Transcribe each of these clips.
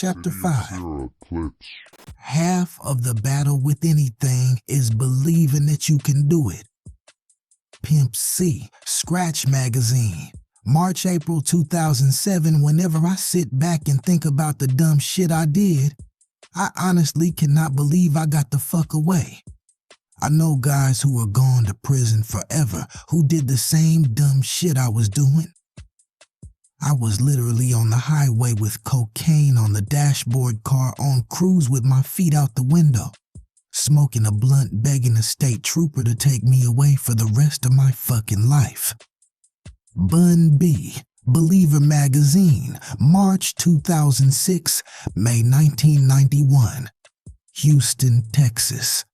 Chapter 5. Half of the battle with anything is believing that you can do it. Pimp C, Scratch Magazine. March-April 2007. Whenever I sit back and think about the dumb shit I did, I honestly cannot believe I got the fuck away. I know guys who are gone to prison forever who did the same dumb shit I was doing. I was literally on the highway with cocaine on the dashboard car on cruise with my feet out the window, smoking a blunt begging a state trooper to take me away for the rest of my fucking life. Bun B, Believer Magazine, March 2006, May 1991, Houston, Texas.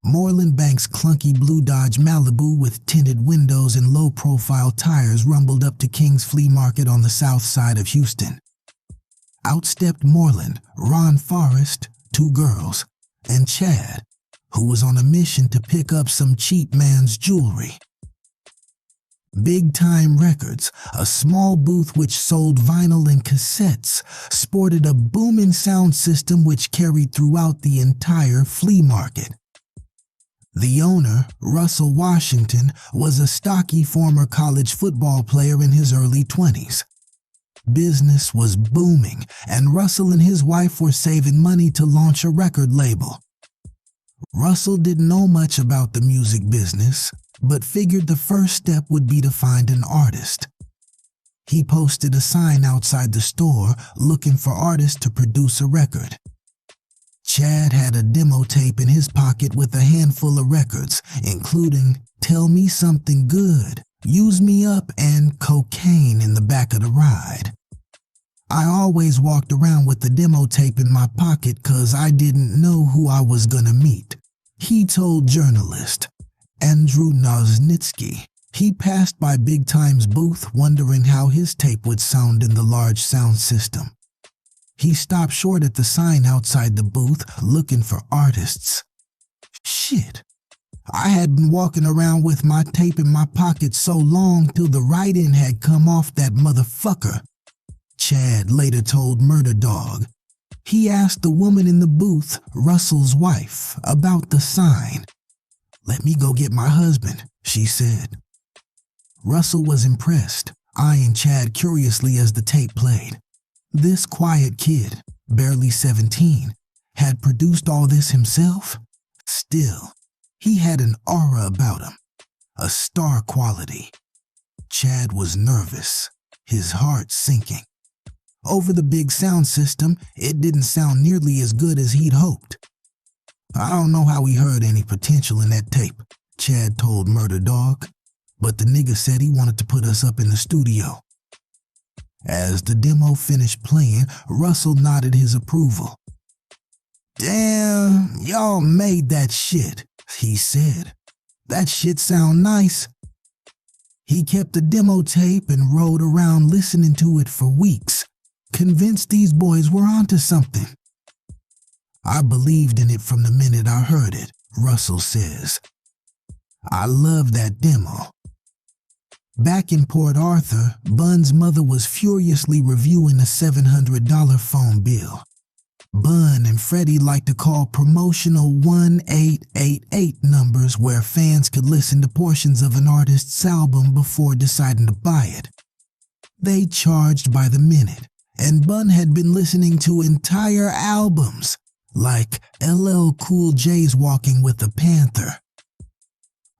Moreland Bank's clunky blue Dodge Malibu with tinted windows and low-profile tires rumbled up to King's Flea Market on the south side of Houston. Out stepped Moreland, Ron Forrest, 2 girls, and Chad, who was on a mission to pick up some cheap man's jewelry. Big Time Records, a small booth which sold vinyl and cassettes, sported a booming sound system which carried throughout the entire flea market. The owner, Russell Washington, was a stocky former college football player in his early 20s. Business was booming, and Russell and his wife were saving money to launch a record label. Russell didn't know much about the music business, but figured the first step would be to find an artist. He posted a sign outside the store looking for artists to produce a record. Chad had a demo tape in his pocket with a handful of records, including Tell Me Something Good, Use Me Up, and Cocaine in the back of the ride. I always walked around with the demo tape in my pocket cause I didn't know who I was gonna meet. He told journalist Andrew Noznitsky. He passed by Big Time's booth wondering how his tape would sound in the large sound system. He stopped short at the sign outside the booth looking for artists. Shit. I had been walking around with my tape in my pocket so long till the write-in had come off that motherfucker. Chad later told Murder Dog. He asked the woman in the booth, Russell's wife, about the sign. "Let me go get my husband," she said. Russell was impressed, eyeing Chad curiously as the tape played. This quiet kid, barely 17, had produced all this himself. Still, he had an aura about him, a star quality. Chad was nervous, his heart sinking. Over the big sound system, it didn't sound nearly as good as he'd hoped. "I don't know how he heard any potential in that tape," Chad told Murder Dog, "but the nigga said he wanted to put us up in the studio." As the demo finished playing, Russell nodded his approval. "Damn, y'all made that shit," he said. "That shit sound nice." He kept the demo tape and rode around listening to it for weeks, convinced these boys were onto something. "I believed in it from the minute I heard it," Russell says. "I love that demo." Back in Port Arthur, Bun's mother was furiously reviewing a $700 phone bill. Bun and Freddie liked to call promotional 1888 numbers where fans could listen to portions of an artist's album before deciding to buy it. They charged by the minute, and Bun had been listening to entire albums, like LL Cool J's Walking with a Panther.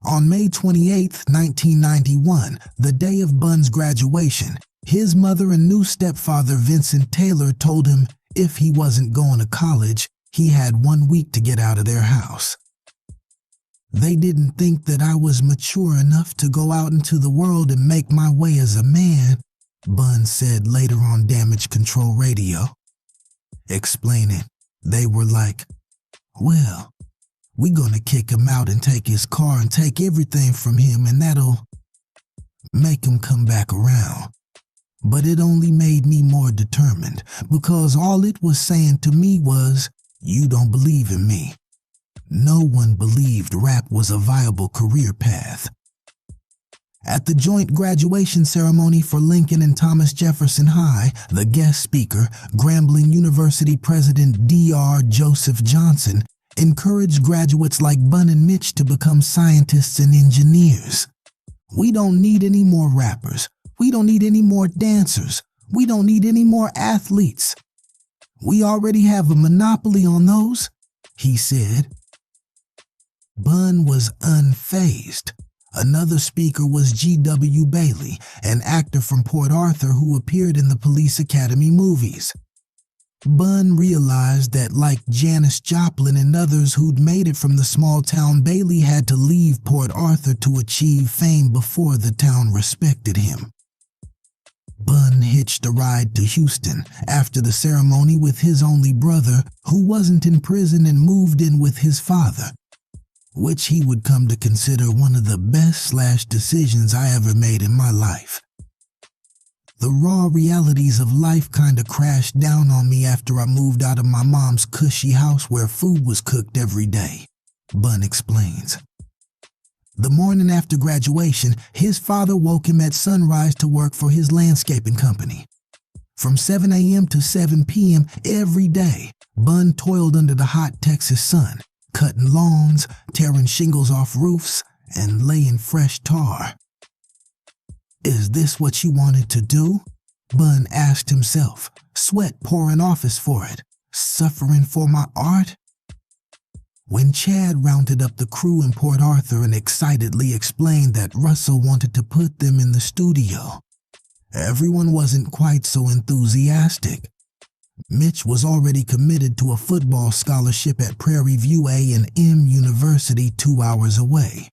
On May 28, 1991, the day of Bun's graduation, his mother and new stepfather Vincent Taylor told him if he wasn't going to college, he had 1 week to get out of their house. "They didn't think that I was mature enough to go out into the world and make my way as a man," Bun said later on Damage Control Radio. Explaining, they were like, "Well, we gonna kick him out and take his car and take everything from him, and that'll make him come back around." But it only made me more determined, because all it was saying to me was, "You don't believe in me." No one believed rap was a viable career path. At the joint graduation ceremony for Lincoln and Thomas Jefferson High, the guest speaker, Grambling University President Dr. Joseph Johnson, encouraged graduates like Bun and Mitch to become scientists and engineers. We don't need any more rappers. We don't need any more dancers. We don't need any more athletes. We already have a monopoly on those, he said. Bun was unfazed. Another speaker was G.W. Bailey, an actor from Port Arthur who appeared in the Police Academy movies. Bun realized that, like Janis Joplin and others who'd made it from the small town, Bailey had to leave Port Arthur to achieve fame before the town respected him. Bun hitched a ride to Houston after the ceremony with his only brother, who wasn't in prison, and moved in with his father, which he would come to consider one of the best decisions I ever made in my life. The raw realities of life kinda crashed down on me after I moved out of my mom's cushy house where food was cooked every day, Bun explains. The morning after graduation, his father woke him at sunrise to work for his landscaping company. From 7 a.m. to 7 p.m. every day, Bun toiled under the hot Texas sun, cutting lawns, tearing shingles off roofs, and laying fresh tar. Is this what you wanted to do? Bun asked himself, sweat pouring off his forehead. Suffering for my art? When Chad rounded up the crew in Port Arthur and excitedly explained that Russell wanted to put them in the studio, everyone wasn't quite so enthusiastic. Mitch was already committed to a football scholarship at Prairie View A&M University 2 hours away.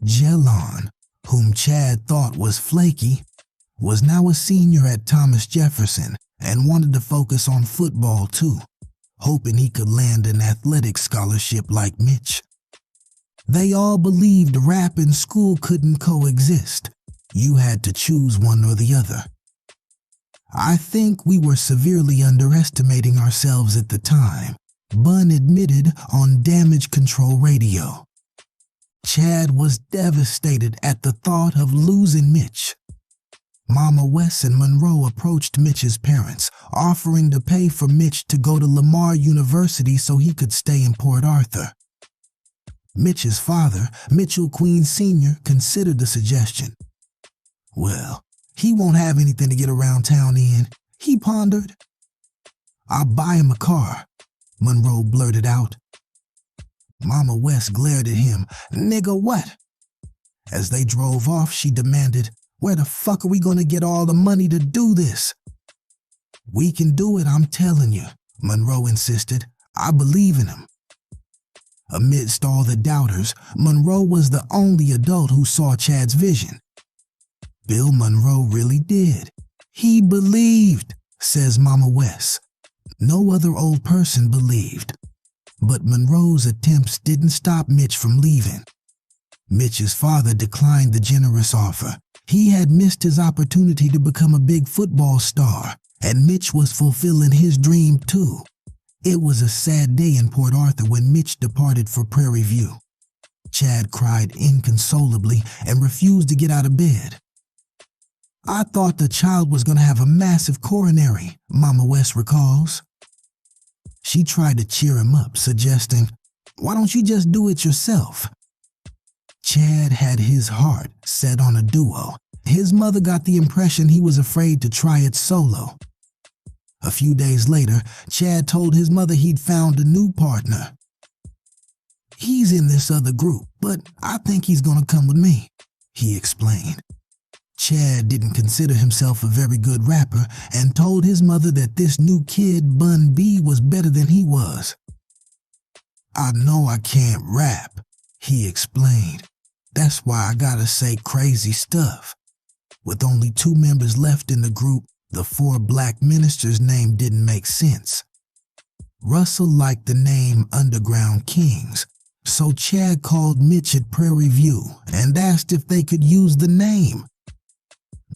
Jelon, whom Chad thought was flaky, was now a senior at Thomas Jefferson and wanted to focus on football too, hoping he could land an athletic scholarship like Mitch. They all believed rap and school couldn't coexist. You had to choose one or the other. I think we were severely underestimating ourselves at the time, Bun admitted on Damage Control Radio. Chad was devastated at the thought of losing Mitch. Mama Wes and Monroe approached Mitch's parents, offering to pay for Mitch to go to Lamar University so he could stay in Port Arthur. Mitch's father, Mitchell Queen Sr., considered the suggestion. Well, he won't have anything to get around town in, he pondered. I'll buy him a car, Monroe blurted out. Mama Wes glared at him. Nigga, what? As they drove off, she demanded, where the fuck are we gonna get all the money to do this? We can do it, I'm telling you, Monroe insisted. I believe in him. Amidst all the doubters, Monroe was the only adult who saw Chad's vision. Bill Monroe really did. He believed, says Mama Wes. No other old person believed. But Monroe's attempts didn't stop Mitch from leaving. Mitch's father declined the generous offer. He had missed his opportunity to become a big football star, and Mitch was fulfilling his dream too. It was a sad day in Port Arthur when Mitch departed for Prairie View. Chad cried inconsolably and refused to get out of bed. I thought the child was going to have a massive coronary, Mama Wes recalls. She tried to cheer him up, suggesting, why don't you just do it yourself? Chad had his heart set on a duo. His mother got the impression he was afraid to try it solo. A few days later, Chad told his mother he'd found a new partner. He's in this other group, but I think he's gonna come with me, he explained. Chad didn't consider himself a very good rapper and told his mother that this new kid, Bun B, was better than he was. I know I can't rap, he explained. That's why I gotta say crazy stuff. With only 2 members left in the group, the 4 black ministers' name didn't make sense. Russell liked the name Underground Kings, so Chad called Mitch at Prairie View and asked if they could use the name.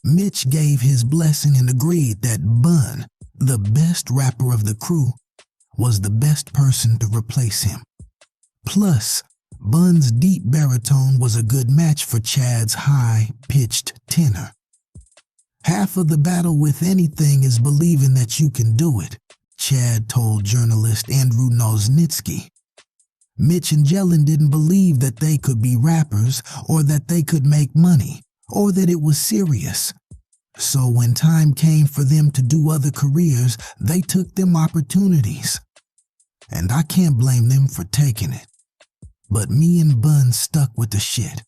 Mitch gave his blessing and agreed that Bun, the best rapper of the crew, was the best person to replace him. Plus, Bun's deep baritone was a good match for Chad's high-pitched tenor. Half of the battle with anything is believing that you can do it, Chad told journalist Andrew Nosnitsky. Mitch and Jelen didn't believe that they could be rappers or that they could make money or that it was serious. So when time came for them to do other careers, they took them opportunities. And I can't blame them for taking it. But me and Bun stuck with the shit.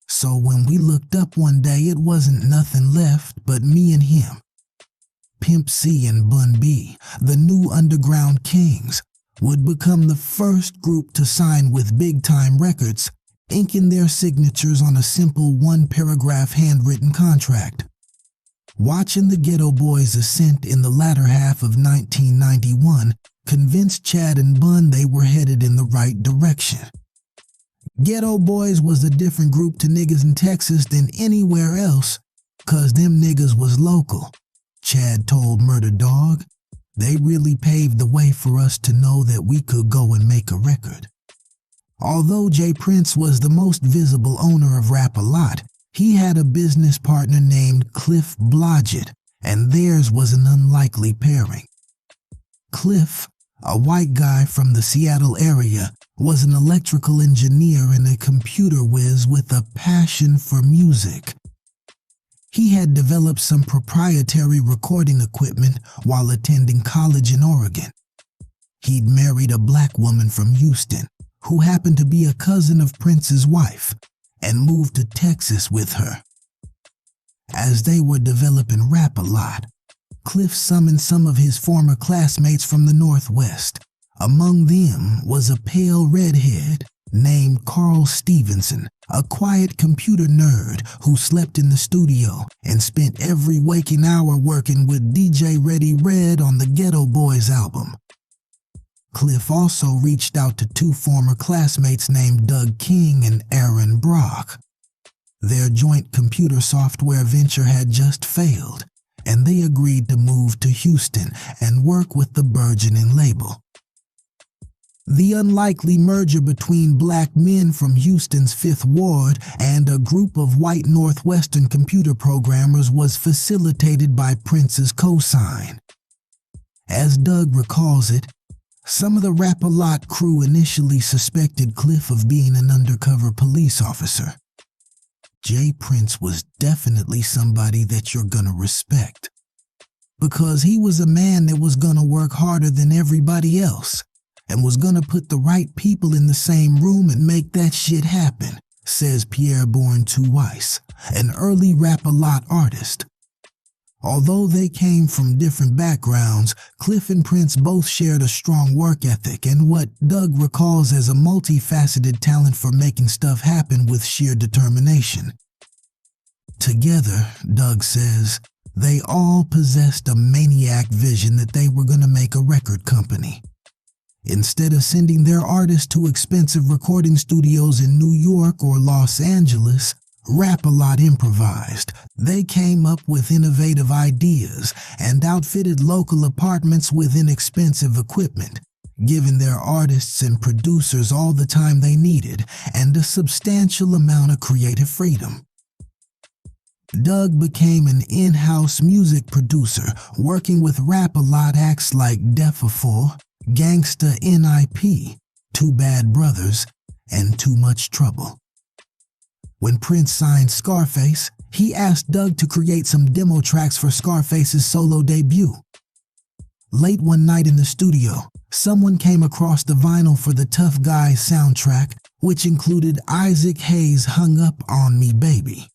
So when we looked up one day, it wasn't nothing left but me and him. Pimp C and Bun B, the new underground kings, would become the first group to sign with Big Time Records, inking their signatures on a simple one-paragraph handwritten contract. Watching the Ghetto Boys' ascent in the latter half of 1991 convinced Chad and Bun they were headed in the right direction. Ghetto Boys was a different group to niggas in Texas than anywhere else, 'cause them niggas was local, Chad told Murder Dog. They really paved the way for us to know that we could go and make a record. Although J. Prince was the most visible owner of Rap-A-Lot, he had a business partner named Cliff Blodgett, and theirs was an unlikely pairing. Cliff, a white guy from the Seattle area, was an electrical engineer and a computer whiz with a passion for music. He had developed some proprietary recording equipment while attending college in Oregon. He'd married a black woman from Houston, who happened to be a cousin of Prince's wife, and moved to Texas with her. As they were developing Rap-A-Lot, Cliff summoned some of his former classmates from the Northwest. Among them was a pale redhead named Carl Stevenson, a quiet computer nerd who slept in the studio and spent every waking hour working with DJ Ready Red on the Ghetto Boys album. Cliff also reached out to two former classmates named Doug King and Aaron Brock. Their joint computer software venture had just failed, and they agreed to move to Houston and work with the burgeoning label. The unlikely merger between black men from Houston's Fifth Ward and a group of white Northwestern computer programmers was facilitated by Prince's cosign. As Doug recalls it, some of the Rap-A-Lot crew initially suspected Cliff of being an undercover police officer. J. Prince was definitely somebody that you're gonna respect, because he was a man that was gonna work harder than everybody else and was gonna put the right people in the same room and make that shit happen, says Pierre Bourne-Two Weiss, an early Rap-A-Lot artist. Although they came from different backgrounds, Cliff and Prince both shared a strong work ethic and what Doug recalls as a multifaceted talent for making stuff happen with sheer determination. Together, Doug says, they all possessed a maniac vision that they were going to make a record company. Instead of sending their artists to expensive recording studios in New York or Los Angeles, Rap-A-Lot improvised. They came up with innovative ideas and outfitted local apartments with inexpensive equipment, giving their artists and producers all the time they needed and a substantial amount of creative freedom. Doug became an in-house music producer, working with Rap-A-Lot acts like Defa4, Gangsta NIP, Two Bad Brothers, and Too Much Trouble. When Prince signed Scarface, he asked Doug to create some demo tracks for Scarface's solo debut. Late one night in the studio, someone came across the vinyl for the Tough Guys soundtrack, which included Isaac Hayes' Hung Up on Me Baby.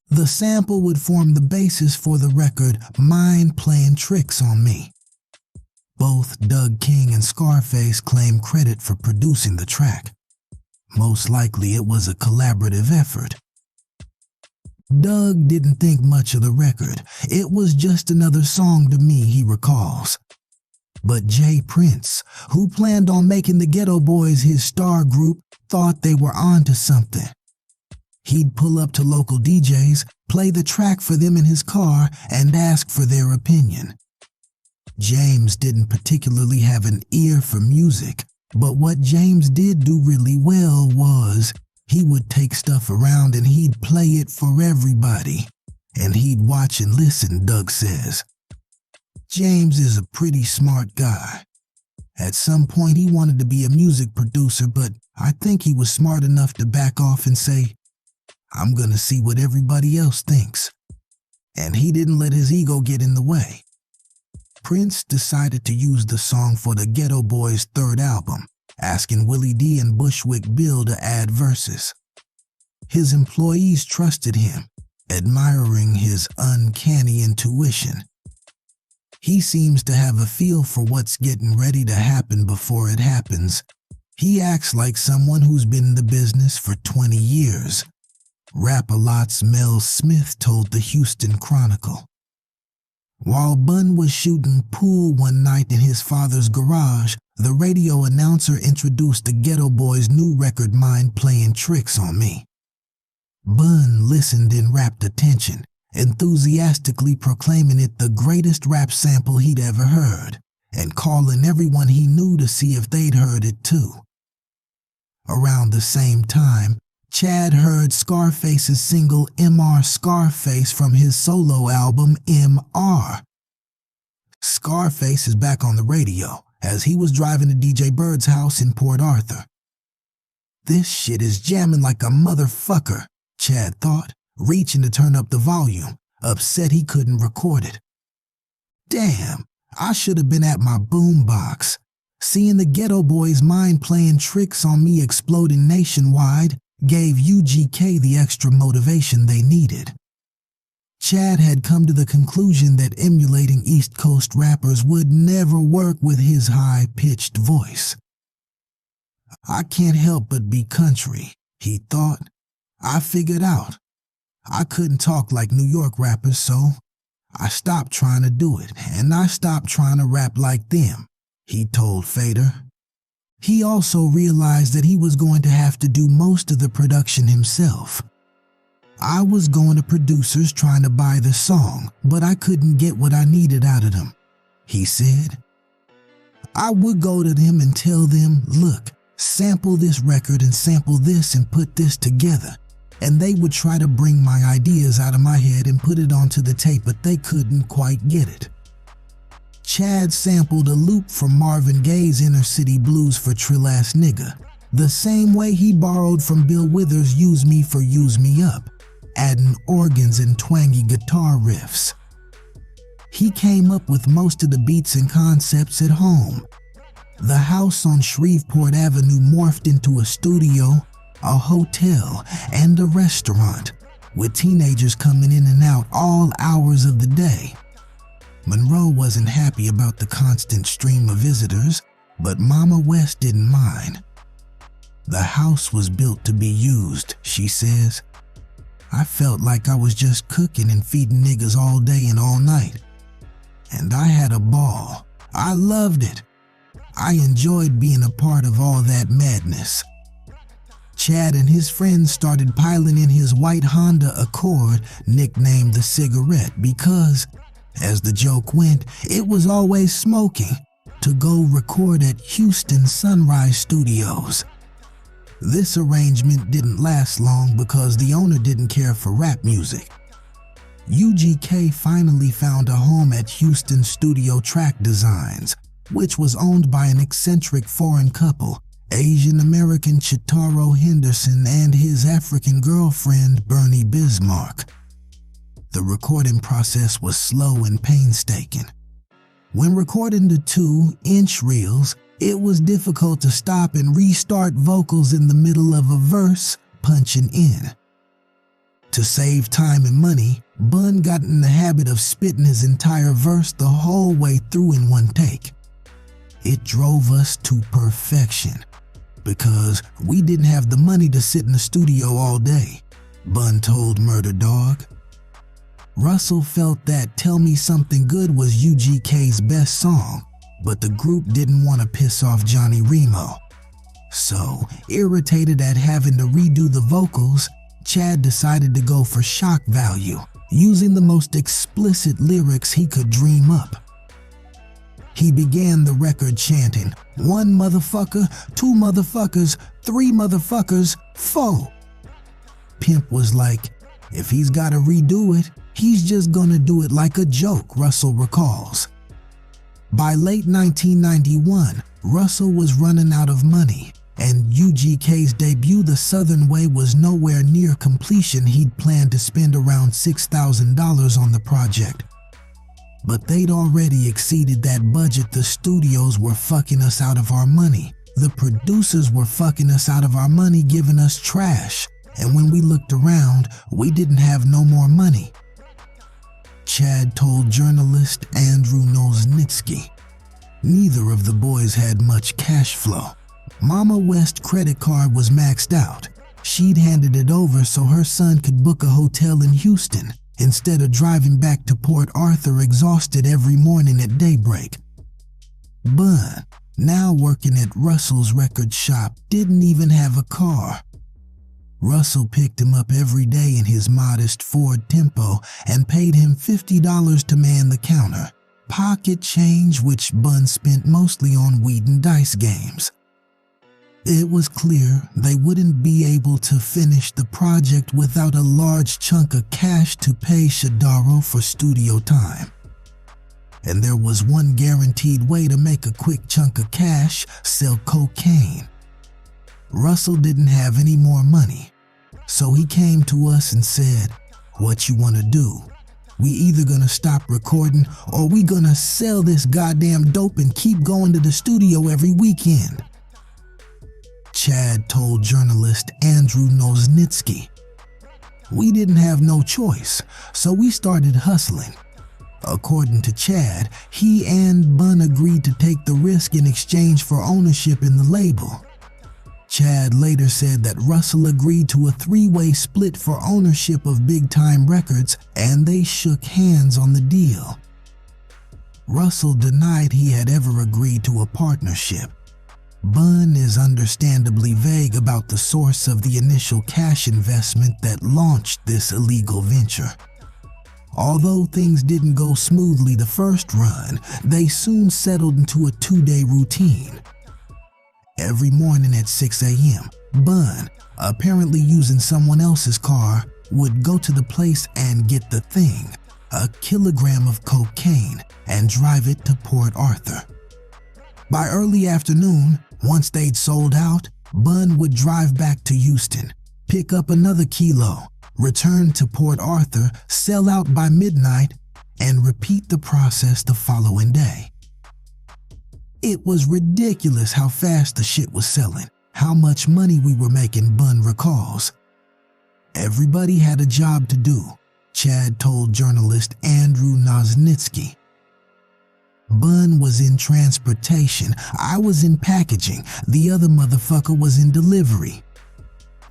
The sample would form the basis for the record Mind Playing Tricks on Me. Both Doug King and Scarface claim credit for producing the track. Most likely it was a collaborative effort. Doug didn't think much of the record. It was just another song to me, he recalls. But J. Prince, who planned on making the Ghetto Boys his star group, thought they were onto something. He'd pull up to local DJs, play the track for them in his car, and ask for their opinion. James didn't particularly have an ear for music, But what James did do really well was he would take stuff around and he'd play it for everybody. And he'd watch and listen, Doug says. James is a pretty smart guy. At some point he wanted to be a music producer, but I think he was smart enough to back off and say, I'm gonna see what everybody else thinks. And he didn't let his ego get in the way. Prince decided to use the song for the Ghetto Boys' third album, asking Willie D and Bushwick Bill to add verses. His employees trusted him, admiring his uncanny intuition. He seems to have a feel for what's getting ready to happen before it happens. He acts like someone who's been in the business for 20 years. Rap-A-Lot's Mel Smith told the Houston Chronicle. While Bun was shooting pool one night in his father's garage, the radio announcer introduced the Ghetto Boys' new record, Mind Playing Tricks on Me. Bun listened in rapt attention, enthusiastically proclaiming it the greatest rap sample he'd ever heard, and calling everyone he knew to see if they'd heard it too. Around the same time, Chad heard Scarface's single MR Scarface from his solo album MR. Scarface is back on the radio as he was driving to DJ Bird's house in Port Arthur. This shit is jamming like a motherfucker, Chad thought, reaching to turn up the volume, upset he couldn't record it. Damn, I should have been at my boombox. Seeing the Ghetto Boys' Mind Playing Tricks on Me exploding nationwide gave UGK the extra motivation they needed. Chad had come to the conclusion that emulating East Coast rappers would never work with his high-pitched voice. I can't help but be country, he thought. I figured out. I couldn't talk like New York rappers, so I stopped trying to do it, and I stopped trying to rap like them, he told Fader. He also realized that he was going to have to do most of the production himself. I was going to producers trying to buy the song, but I couldn't get what I needed out of them, he said. I would go to them and tell them, look, sample this record and sample this and put this together. And they would try to bring my ideas out of my head and put it onto the tape, but they couldn't quite get it. Chad sampled a loop from Marvin Gaye's Inner City Blues for Trill Ass Nigga, the same way he borrowed from Bill Withers' Use Me for Use Me Up, adding organs and twangy guitar riffs. He came up with most of the beats and concepts at home. The house on Shreveport Avenue morphed into a studio, a hotel, and a restaurant, with teenagers coming in and out all hours of the day. Monroe wasn't happy about the constant stream of visitors, but Mama West didn't mind. The house was built to be used, she says. I felt like I was just cooking and feeding niggas all day and all night. And I had a ball. I loved it. I enjoyed being a part of all that madness. Chad and his friends started piling in his white Honda Accord, nicknamed the Cigarette, because, as the joke went, it was always smoking, to go record at Houston Sunrise Studios. This arrangement didn't last long because the owner didn't care for rap music. UGK finally found a home at Houston Studio Track Designs, which was owned by an eccentric foreign couple, Asian-American Chitaro Henderson and his African girlfriend, Bernie Bismarck. The recording process was slow and painstaking. When recording the 2-inch reels, it was difficult to stop and restart vocals in the middle of a verse, punching in. To save time and money, Bun got in the habit of spitting his entire verse the whole way through in one take. It drove us to perfection, because we didn't have the money to sit in the studio all day, Bun told Murder Dog. Russell felt that Tell Me Something Good was UGK's best song, but the group didn't want to piss off Johnny Remo. So, irritated at having to redo the vocals, Chad decided to go for shock value, using the most explicit lyrics he could dream up. He began the record chanting, 1 motherfucker, 2 motherfuckers, 3 motherfuckers, 4. Pimp was like, if he's gotta redo it, he's just gonna do it like a joke, Russell recalls. By late 1991, Russell was running out of money, and UGK's debut, The Southern Way, was nowhere near completion. He'd planned to spend around $6,000 on the project. But they'd already exceeded that budget. The studios were fucking us out of our money. The producers were fucking us out of our money, giving us trash. And when we looked around, we didn't have no more money. Chad told journalist Andrew Nosnitsky. Neither of the boys had much cash flow. Mama West's credit card was maxed out. She'd handed it over so her son could book a hotel in Houston instead of driving back to Port Arthur exhausted every morning at daybreak. Bun, now working at Russell's record shop, didn't even have a car. Russell picked him up every day in his modest Ford Tempo and paid him $50 to man the counter, pocket change which Bun spent mostly on weed and dice games. It was clear they wouldn't be able to finish the project without a large chunk of cash to pay Shadaro for studio time. And there was one guaranteed way to make a quick chunk of cash: sell cocaine. Russell didn't have any more money, so he came to us and said, "What you wanna do? We either gonna stop recording or we gonna sell this goddamn dope and keep going to the studio every weekend." Chad told journalist Andrew Nosnitsky. We didn't have no choice, so we started hustling. According to Chad, he and Bun agreed to take the risk in exchange for ownership in the label. Chad later said that Russell agreed to a 3-way split for ownership of Big Time Records, and they shook hands on the deal. Russell denied he had ever agreed to a partnership. Bun is understandably vague about the source of the initial cash investment that launched this illegal venture. Although things didn't go smoothly the first run, they soon settled into a 2-day routine. Every morning at 6 a.m., Bun, apparently using someone else's car, would go to the place and get the thing, a kilogram of cocaine, and drive it to Port Arthur. By early afternoon, once they'd sold out, Bun would drive back to Houston, pick up another kilo, return to Port Arthur, sell out by midnight, and repeat the process the following day. It was ridiculous how fast the shit was selling, how much money we were making, Bun recalls. Everybody had a job to do, Chad told journalist Andrew Nosnitsky. Bun was in transportation, I was in packaging, the other motherfucker was in delivery.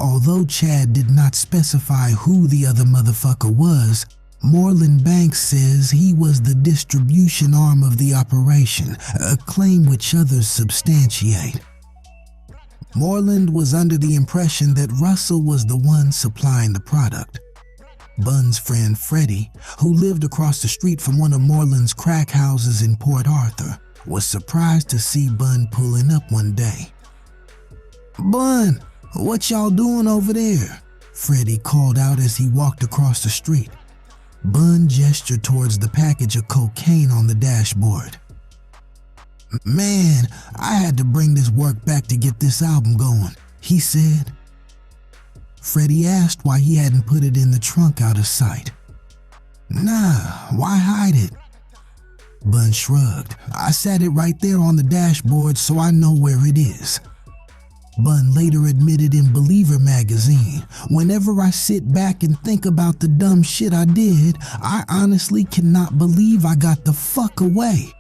Although Chad did not specify who the other motherfucker was, Moreland Banks says he was the distribution arm of the operation, a claim which others substantiate. Moreland was under the impression that Russell was the one supplying the product. Bun's friend Freddie, who lived across the street from one of Moreland's crack houses in Port Arthur, was surprised to see Bun pulling up one day. "Bun, what y'all doing over there?" Freddie called out as he walked across the street. Bun gestured towards the package of cocaine on the dashboard. "Man, I had to bring this work back to get this album going," he said. Freddie asked why he hadn't put it in the trunk out of sight. "Nah, why hide it?" Bun shrugged. "I sat it right there on the dashboard so I know where it is." Bun later admitted in Believer magazine, "Whenever I sit back and think about the dumb shit I did, I honestly cannot believe I got the fuck away.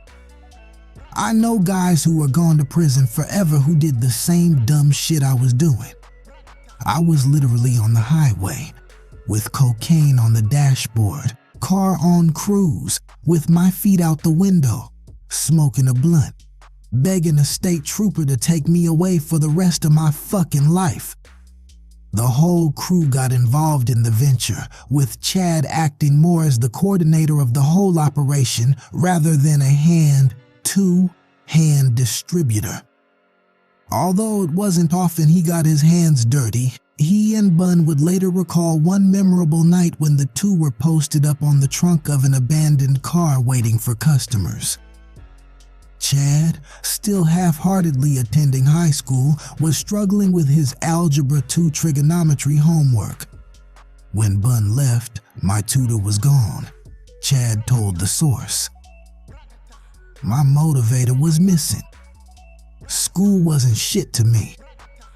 I know guys who are gone to prison forever who did the same dumb shit I was doing. I was literally on the highway, with cocaine on the dashboard, car on cruise, with my feet out the window, smoking a blunt, begging a state trooper to take me away for the rest of my fucking life." The whole crew got involved in the venture, with Chad acting more as the coordinator of the whole operation rather than a hand two-hand distributor. Although it wasn't often he got his hands dirty, he and Bun would later recall one memorable night when the two were posted up on the trunk of an abandoned car waiting for customers. Chad, still half-heartedly attending high school, was struggling with his Algebra 2 trigonometry homework. When Bun left, my tutor was gone, Chad told the source. My motivator was missing. School wasn't shit to me.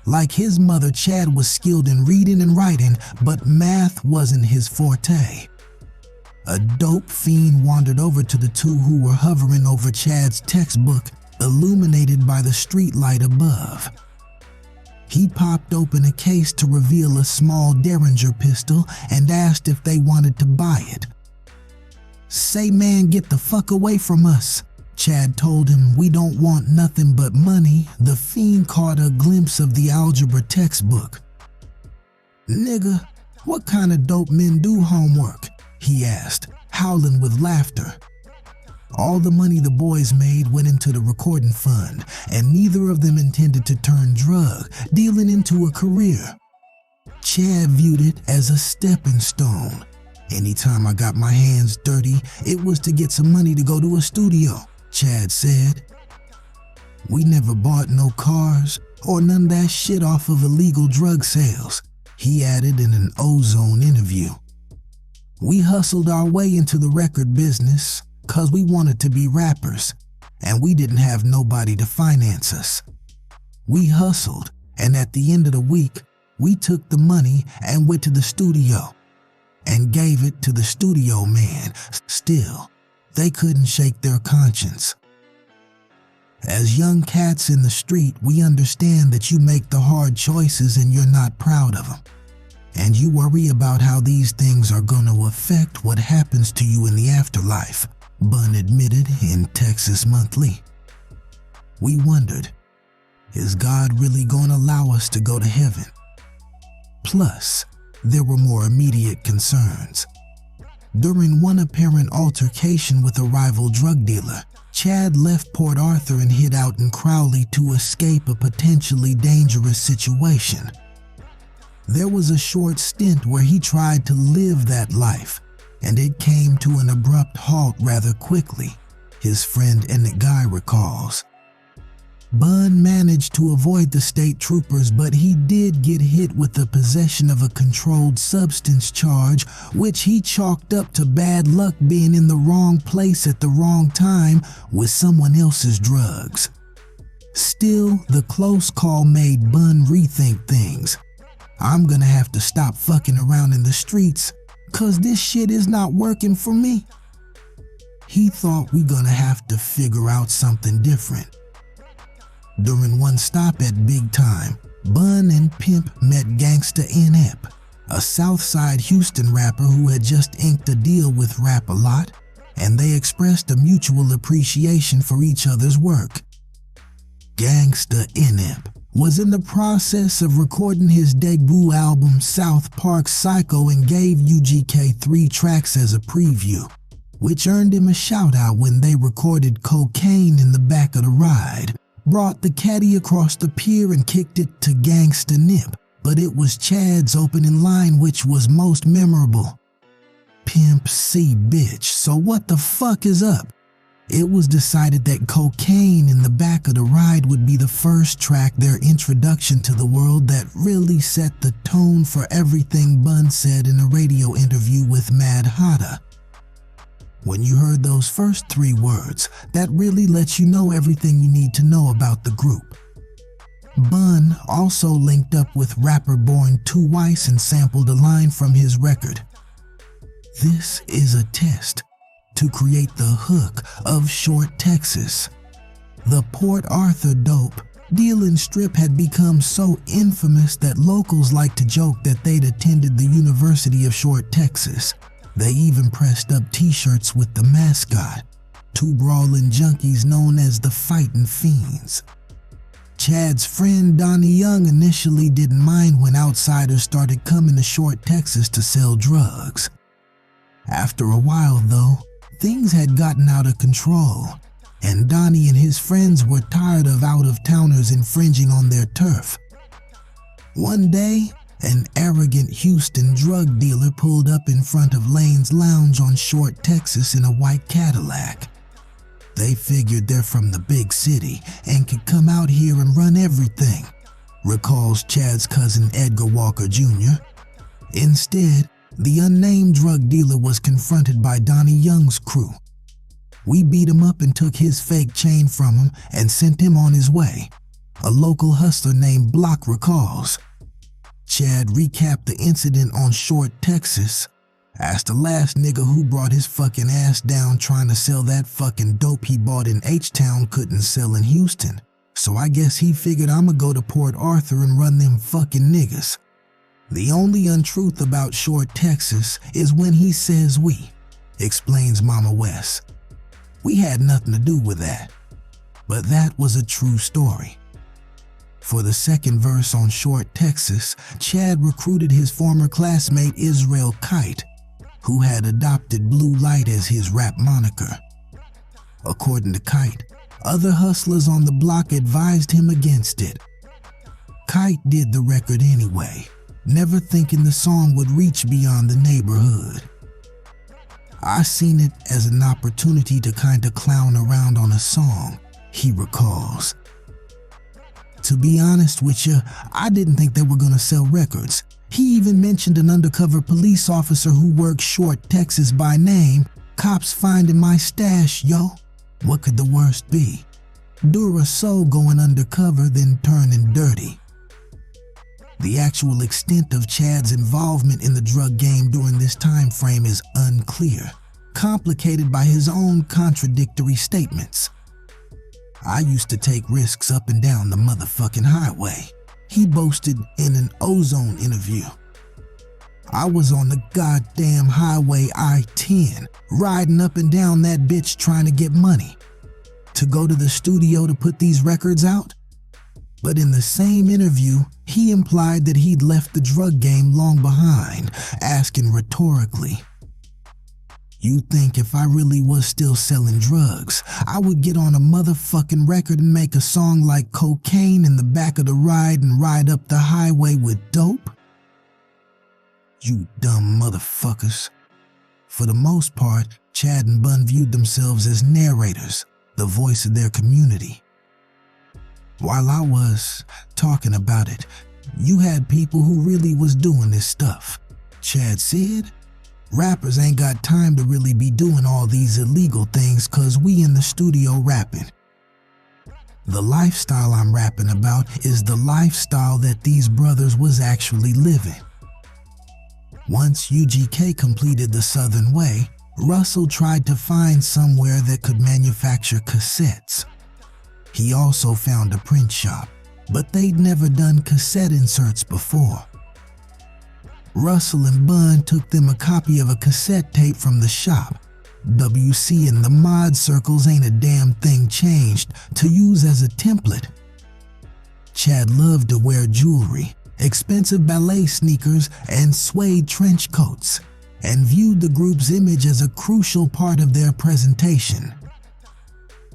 Like his mother, Chad was skilled in reading and writing, but math wasn't his forte. A dope fiend wandered over to the two who were hovering over Chad's textbook, illuminated by the streetlight above. He popped open a case to reveal a small Derringer pistol and asked if they wanted to buy it. "Say, man, get the fuck away from us," Chad told him. "We don't want nothing but money." The fiend caught a glimpse of the algebra textbook. "Nigga, what kind of dope men do homework?" he asked, howling with laughter. All the money the boys made went into the recording fund, and neither of them intended to turn drug dealing into a career. Chad viewed it as a stepping stone. "Anytime I got my hands dirty, it was to get some money to go to a studio," Chad said. "We never bought no cars or none of that shit off of illegal drug sales," he added in an Ozone interview. "We hustled our way into the record business cause we wanted to be rappers, and we didn't have nobody to finance us. We hustled, and at the end of the week, we took the money and went to the studio and gave it to the studio man. Still, they couldn't shake their conscience. As young cats in the street, we understand that you make the hard choices and you're not proud of them. And you worry about how these things are going to affect what happens to you in the afterlife," Bun admitted in Texas Monthly. "We wondered, is God really going to allow us to go to heaven?" Plus, there were more immediate concerns. During one apparent altercation with a rival drug dealer, Chad left Port Arthur and hid out in Crowley to escape a potentially dangerous situation. There was a short stint where he tried to live that life, and it came to an abrupt halt rather quickly, his friend Ennett Guy recalls. Bun managed to avoid the state troopers, but he did get hit with the possession of a controlled substance charge, which he chalked up to bad luck being in the wrong place at the wrong time with someone else's drugs. Still, the close call made Bun rethink things. "I'm gonna have to stop fucking around in the streets, cause this shit is not working for me." He thought we gonna have to figure out something different. During one stop at Big Time, Bun and Pimp met Gangsta N.Ep, a Southside Houston rapper who had just inked a deal with Rap A Lot, and they expressed a mutual appreciation for each other's work. Gangsta N.Ep was in the process of recording his debut album South Park Psycho and gave UGK 3 tracks as a preview, which earned him a shout-out when they recorded Cocaine in the back of the ride, brought the caddy across the pier and kicked it to Gangsta Nip, but it was Chad's opening line which was most memorable. "Pimp C, bitch, so what the fuck is up?" It was decided that Cocaine in the back of the ride would be the first track, their introduction to the world that really set the tone for everything Bun said in a radio interview with Mad Hatta. When you heard those first 3 words, that really lets you know everything you need to know about the group. Bun also linked up with rapper Born Two Weiss and sampled a line from his record. "This is a test," to create the hook of Short Texas. The Port Arthur dope dealing strip had become so infamous that locals like to joke that they'd attended the University of Short Texas. They even pressed up t-shirts with the mascot, 2 brawling junkies known as the Fightin' Fiends. Chad's friend Donnie Young initially didn't mind when outsiders started coming to Short Texas to sell drugs. After a while though, things had gotten out of control. and Donnie and his friends were tired of out-of-towners infringing on their turf. One day, an arrogant Houston drug dealer pulled up in front of Lane's Lounge on Short, Texas in a white Cadillac. They figured they're from the big city and could come out here and run everything, recalls Chad's cousin Edgar Walker Jr. Instead, the unnamed drug dealer was confronted by Donnie Young's crew. We beat him up and took his fake chain from him and sent him on his way, a local hustler named Block recalls. Chad recapped the incident on Short, Texas. Asked the last nigga who brought his fucking ass down trying to sell that fucking dope he bought in H-Town couldn't sell in Houston. So I guess he figured I'ma go to Port Arthur and run them fucking niggas. The only untruth about Short, Texas is when he says we, explains Mama West. We had nothing to do with that. But that was a true story. For the second verse on Short, Texas, Chad recruited his former classmate Israel Kite, who had adopted Blue Light as his rap moniker. According to Kite, other hustlers on the block advised him against it. Kite did the record anyway, never thinking the song would reach beyond the neighborhood. I seen it as an opportunity to kinda clown around on a song, he recalls. To be honest with you, I didn't think they were gonna sell records. He even mentioned an undercover police officer who worked Short, Texas by name. Cops finding my stash, yo. What could the worst be? Dura So going undercover then turning dirty. The actual extent of Chad's involvement in the drug game during this time frame is unclear, complicated by his own contradictory statements. I used to take risks up and down the motherfucking highway, he boasted in an Ozone interview. I was on the goddamn highway I-10, riding up and down that bitch trying to get money. To go to the studio to put these records out? But in the same interview, he implied that he'd left the drug game long behind, asking rhetorically, "You think if I really was still selling drugs, I would get on a motherfucking record and make a song like Cocaine in the back of the ride and ride up the highway with dope? You dumb motherfuckers." For the most part, Chad and Bun viewed themselves as narrators, the voice of their community. While I was talking about it, you had people who really was doing this stuff. Chad said, "Rappers ain't got time to really be doing all these illegal things cause we in the studio rapping. The lifestyle I'm rapping about is the lifestyle that these brothers was actually living." Once UGK completed the Southern Way, Russell tried to find somewhere that could manufacture cassettes. He also found a print shop, but they'd never done cassette inserts before. Russell and Bun took them a copy of a cassette tape from the shop. WC in the mod circles ain't a damn thing changed, to use as a template. Chad loved to wear jewelry, expensive ballet sneakers, and suede trench coats, and viewed the group's image as a crucial part of their presentation.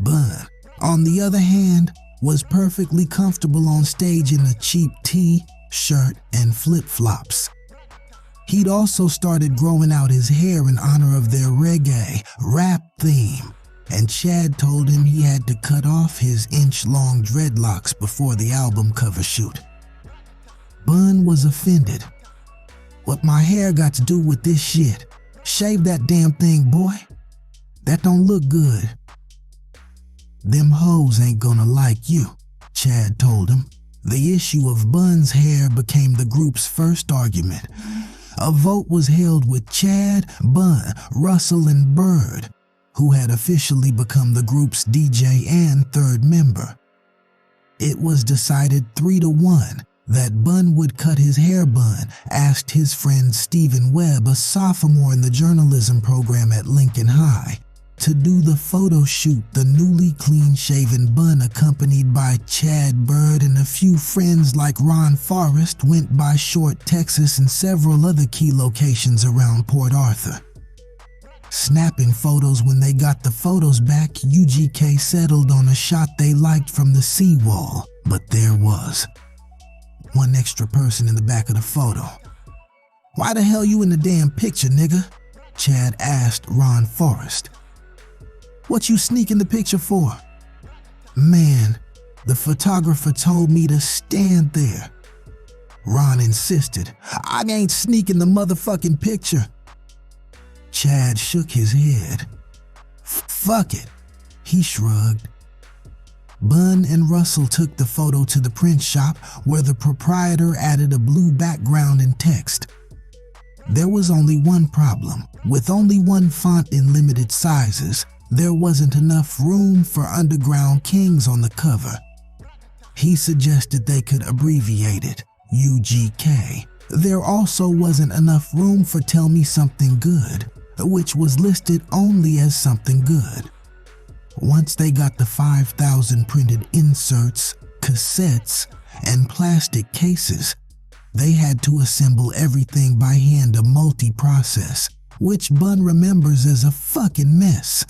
Bun, on the other hand, was perfectly comfortable on stage in a cheap tee, shirt, and flip-flops. He'd also started growing out his hair in honor of their reggae rap theme, and Chad told him he had to cut off his inch-long dreadlocks before the album cover shoot. Bun was offended. "What my hair got to do with this shit? Shave that damn thing, boy. That don't look good." "Them hoes ain't gonna like you," Chad told him. The issue of Bun's hair became the group's first argument. A vote was held with Chad, Bun, Russell, and Bird, who had officially become the group's DJ and third member. It was decided 3-1 that Bun would cut his hair. Bun asked his friend Stephen Webb, a sophomore in the journalism program at Lincoln High, to do the photo shoot. The newly clean-shaven Bun, accompanied by Chad, Bird, and a few friends like Ron Forrest, went by Short, Texas, and several other key locations around Port Arthur. Snapping photos. When they got the photos back, UGK settled on a shot they liked from the seawall, but there was one extra person in the back of the photo. "Why the hell you in the damn picture, nigga?" Chad asked Ron Forrest. "What you sneaking the picture for?" "Man, the photographer told me to stand there." Ron insisted. "I ain't sneaking the motherfucking picture." Chad shook his head. "Fuck it," he shrugged. Bun and Russell took the photo to the print shop, where the proprietor added a blue background and text. There was only one problem. With only one font in limited sizes, there wasn't enough room for Underground Kings on the cover. He suggested they could abbreviate it, UGK. There also wasn't enough room for Tell Me Something Good, which was listed only as Something Good. Once they got the 5,000 printed inserts, cassettes, and plastic cases, they had to assemble everything by hand, a multi-process, which Bun remembers as a fucking mess.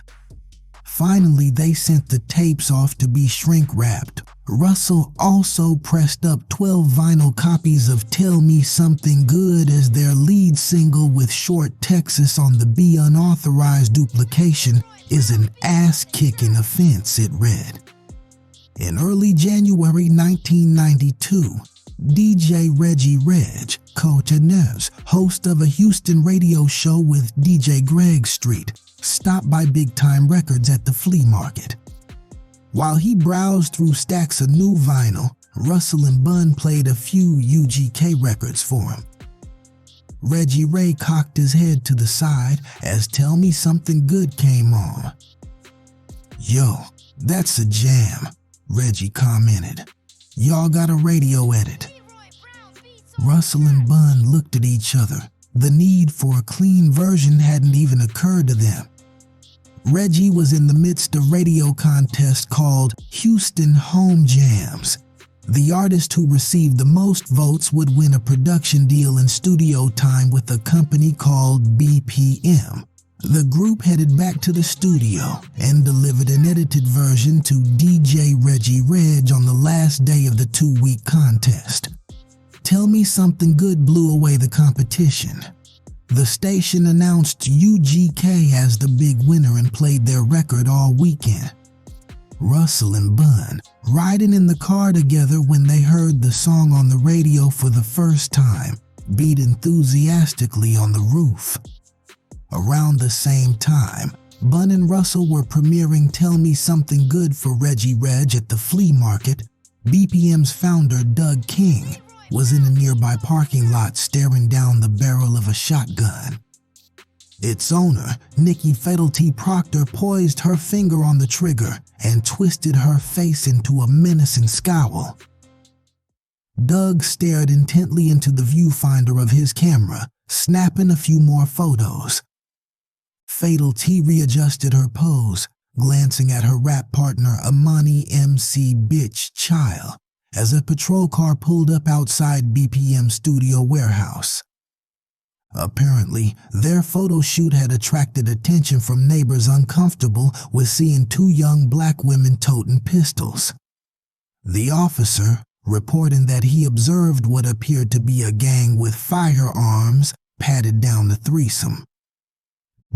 Finally, they sent the tapes off to be shrink-wrapped. Russell also pressed up 12 vinyl copies of Tell Me Something Good as their lead single, with short Texas on the B. Unauthorized duplication is an ass-kicking offense, it read. In early January 1992, DJ Reggie Reg, Coach Neves, host of a Houston radio show with DJ Greg Street, stopped by Big Time Records at the flea market. While he browsed through stacks of new vinyl, Russell and Bun played a few UGK records for him. Reggie Ray cocked his head to the side as Tell Me Something Good came on. "Yo, that's a jam," Reggie commented. "Y'all got a radio edit." Russell and Bun looked at each other. The need for a clean version hadn't even occurred to them. Reggie was in the midst of a radio contest called Houston Home Jams. The artist who received the most votes would win a production deal and studio time with a company called BPM. The group headed back to the studio and delivered an edited version to DJ Reggie Reg on the last day of the 2-week contest. Tell Me Something Good blew away the competition. The station announced UGK as the big winner and played their record all weekend. Russell and Bun, riding in the car together when they heard the song on the radio for the first time, beat enthusiastically on the roof. Around the same time, Bun and Russell were premiering Tell Me Something Good for Reggie Reg at the flea market. BPM's founder, Doug King, was in a nearby parking lot staring down the barrel of a shotgun. Its owner, Nikki Fatal T. Proctor, poised her finger on the trigger and twisted her face into a menacing scowl. Doug stared intently into the viewfinder of his camera, snapping a few more photos. Fatal T readjusted her pose, glancing at her rap partner Amani MC Bitch Child, as a patrol car pulled up outside BPM studio warehouse. Apparently, their photo shoot had attracted attention from neighbors uncomfortable with seeing 2 young black women toting pistols. The officer, reporting that he observed what appeared to be a gang with firearms, patted down the threesome.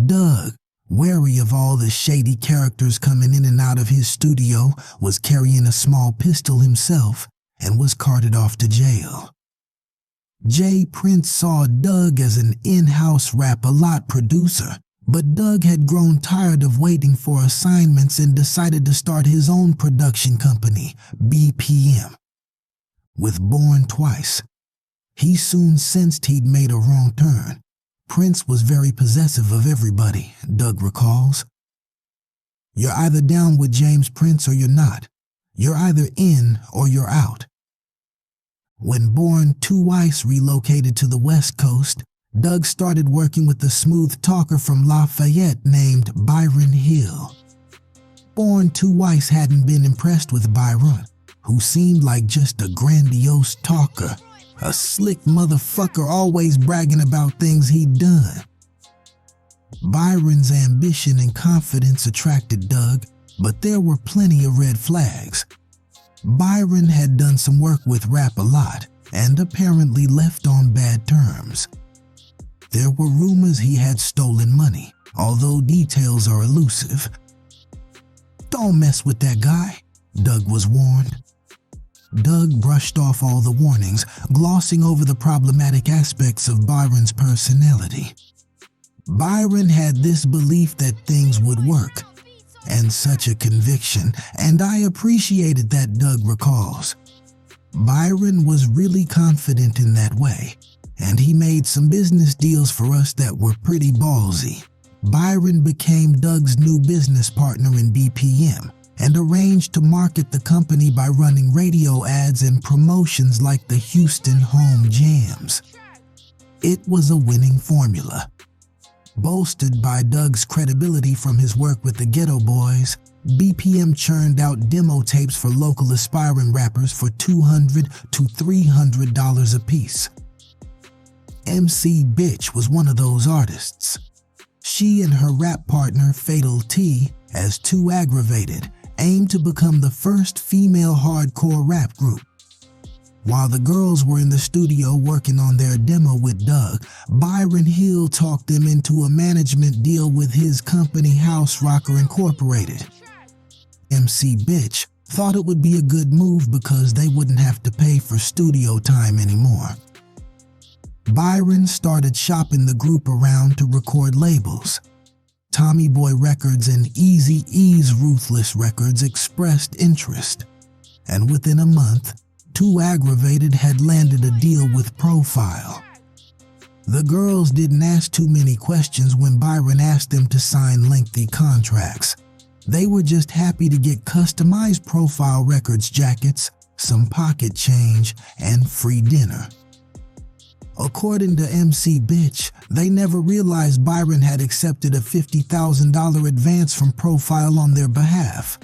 Doug, wary of all the shady characters coming in and out of his studio, was carrying a small pistol himself and was carted off to jail. Jay Prince saw Doug as an in-house Rap-A-Lot producer, but Doug had grown tired of waiting for assignments and decided to start his own production company, BPM. With Born Twice, he soon sensed he'd made a wrong turn. Prince was very possessive of everybody, Doug recalls. "You're either down with James Prince or you're not. You're either in or you're out." When Born Twice relocated to the West Coast, Doug started working with a smooth talker from Lafayette named Byron Hill. Born Twice hadn't been impressed with Byron, who seemed like just a grandiose talker, a slick motherfucker always bragging about things he'd done. Byron's ambition and confidence attracted Doug, but there were plenty of red flags. Byron had done some work with Rap-A-Lot and apparently left on bad terms. There were rumors he had stolen money, although details are elusive. "Don't mess with that guy," Doug was warned. Doug brushed off all the warnings, glossing over the problematic aspects of Byron's personality. Byron had this belief that things would work, and such a conviction, and I appreciated that, Doug recalls. Byron was really confident in that way, and he made some business deals for us that were pretty ballsy. Byron became Doug's new business partner in BPM and arranged to market the company by running radio ads and promotions like the Houston Home Jams. It was a winning formula. Bolstered by Doug's credibility from his work with the Ghetto Boys, BPM churned out demo tapes for local aspiring rappers for $200 to $300 apiece. MC Bitch was one of those artists. She and her rap partner Fatal T, as Too Aggravated, aimed to become the first female hardcore rap group. While the girls were in the studio working on their demo with Doug, Byron Hill talked them into a management deal with his company House Rocker Incorporated. MC Bitch thought it would be a good move because they wouldn't have to pay for studio time anymore. Byron started shopping the group around to record labels. Tommy Boy Records and Eazy-E's Ruthless Records expressed interest, and within a month, Too Aggravated had landed a deal with Profile. The girls didn't ask too many questions when Byron asked them to sign lengthy contracts. They were just happy to get customized Profile Records jackets, some pocket change, and free dinner. According to MC Bitch, they never realized Byron had accepted a $50,000 advance from Profile on their behalf.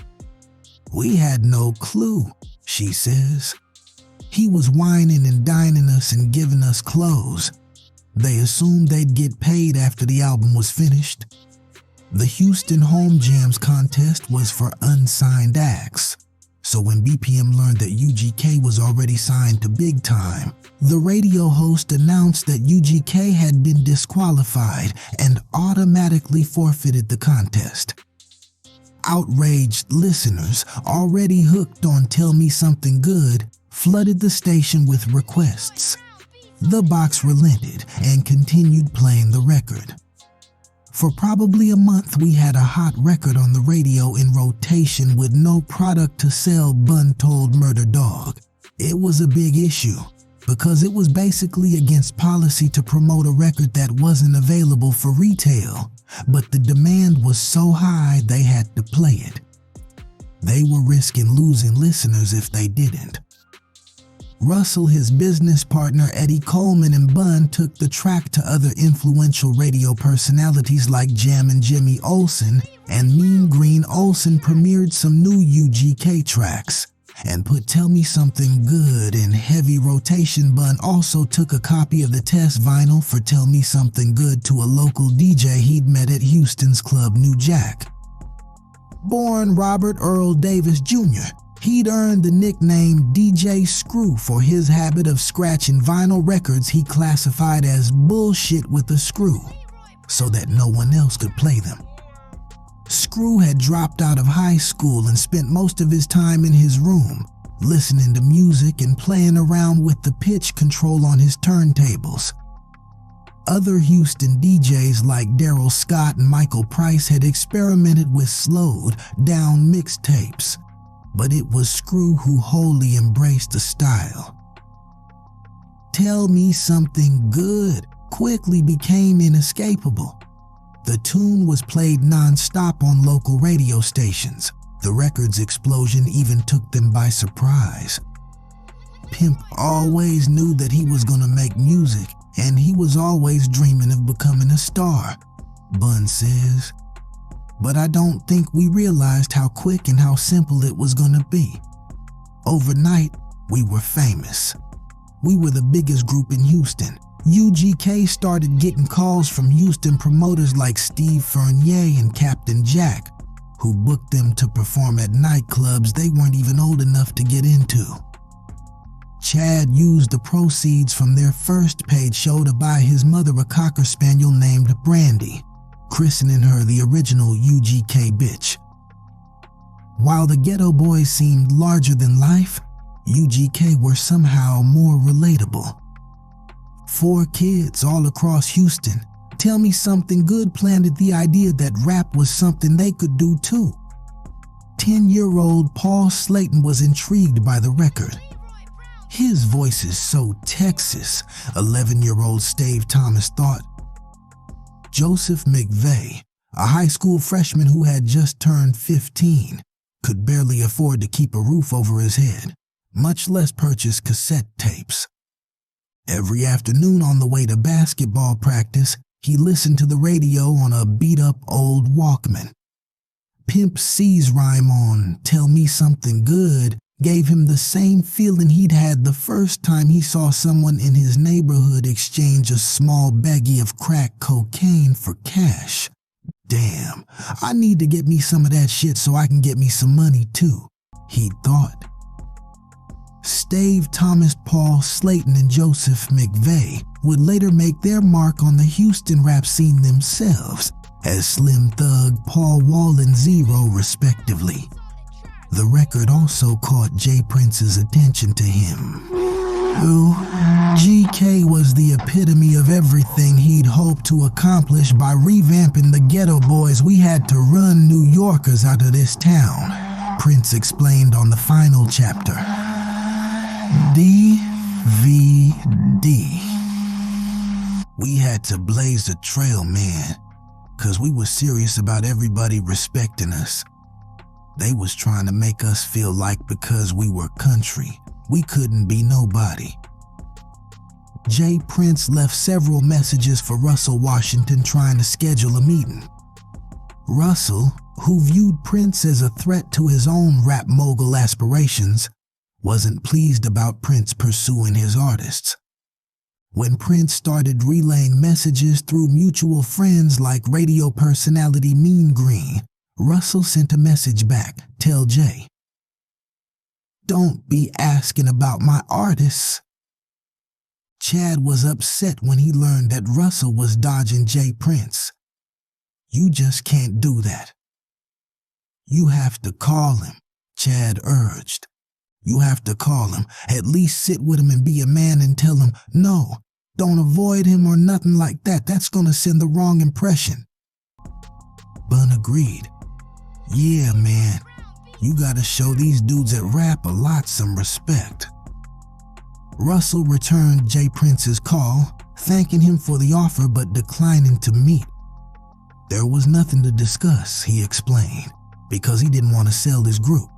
"We had no clue," she says. "He was whining and dining us and giving us clothes. They assumed they'd get paid after the album was finished." The Houston Home Jams contest was for unsigned acts. So when BPM learned that UGK was already signed to Big Time, the radio host announced that UGK had been disqualified and automatically forfeited the contest. Outraged listeners, already hooked on Tell Me Something Good, flooded the station with requests. The box relented and continued playing the record. For probably a month, we had a hot record on the radio in rotation with no product to sell, Bun told Murder Dog. It was a big issue because it was basically against policy to promote a record that wasn't available for retail, but the demand was so high they had to play it. They were risking losing listeners if they didn't. Russell, his business partner Eddie Coleman, and Bun took the track to other influential radio personalities like Jammin' Jimmy Olsen, and Mean Green Olsen premiered some new UGK tracks and put Tell Me Something Good in heavy rotation. Bun also took a copy of the test vinyl for Tell Me Something Good to a local DJ he'd met at Houston's club New Jack. Born Robert Earl Davis Jr., he'd earned the nickname DJ Screw for his habit of scratching vinyl records he classified as bullshit with a screw, so that no one else could play them. Screw had dropped out of high school and spent most of his time in his room, listening to music and playing around with the pitch control on his turntables. Other Houston DJs like Daryl Scott and Michael Price had experimented with slowed down mixtapes, but it was Screw who wholly embraced the style. Tell Me Something Good quickly became inescapable. The tune was played non-stop on local radio stations. The record's explosion even took them by surprise. Pimp always knew that he was gonna make music, and he was always dreaming of becoming a star, Bun says. But I don't think we realized how quick and how simple it was gonna be. Overnight, we were famous. We were the biggest group in Houston, UGK started getting calls from Houston promoters like Steve Fernier and Captain Jack, who booked them to perform at nightclubs they weren't even old enough to get into. Chad used the proceeds from their first paid show to buy his mother a Cocker Spaniel named Brandy, christening her the original UGK bitch. While the Ghetto Boys seemed larger than life, UGK were somehow more relatable. 4 kids all across Houston. Tell me something good planted the idea that rap was something they could do too. 10-year-old Paul Slayton was intrigued by the record. His voice is so Texas, 11-year-old Stave Thomas thought. Joseph McVeigh, a high school freshman who had just turned 15, could barely afford to keep a roof over his head, much less purchase cassette tapes. Every afternoon on the way to basketball practice, he listened to the radio on a beat-up old Walkman. Pimp C's rhyme on Tell Me Something Good gave him the same feeling he'd had the first time he saw someone in his neighborhood exchange a small baggie of crack cocaine for cash. Damn, I need to get me some of that shit so I can get me some money too, he thought. Stave Thomas, Paul Slayton, and Joseph McVeigh would later make their mark on the Houston rap scene themselves as Slim Thug, Paul Wall, and Zero, respectively. The record also caught J. Prince's attention to him, who, GK was the epitome of everything he'd hoped to accomplish by revamping the Ghetto Boys. We had to run New Yorkers out of this town, Prince explained on the final chapter. DVD. We had to blaze the trail, man, 'cause we were serious about everybody respecting us. They was trying to make us feel like because we were country, we couldn't be nobody. J. Prince left several messages for Russell Washington trying to schedule a meeting. Russell, who viewed Prince as a threat to his own rap mogul aspirations, wasn't pleased about Prince pursuing his artists. When Prince started relaying messages through mutual friends like radio personality Mean Green, Russell sent a message back, tell Jay, "Don't be asking about my artists." Chad was upset when he learned that Russell was dodging J. Prince. "You just can't do that. You have to call him," Chad urged. "You have to call him, at least sit with him and be a man and tell him, no, don't avoid him or nothing like that. That's gonna send the wrong impression." Bun agreed. "Yeah, man, you gotta show these dudes that rap a lot some respect." Russell returned J. Prince's call, thanking him for the offer but declining to meet. There was nothing to discuss, he explained, because he didn't want to sell his group.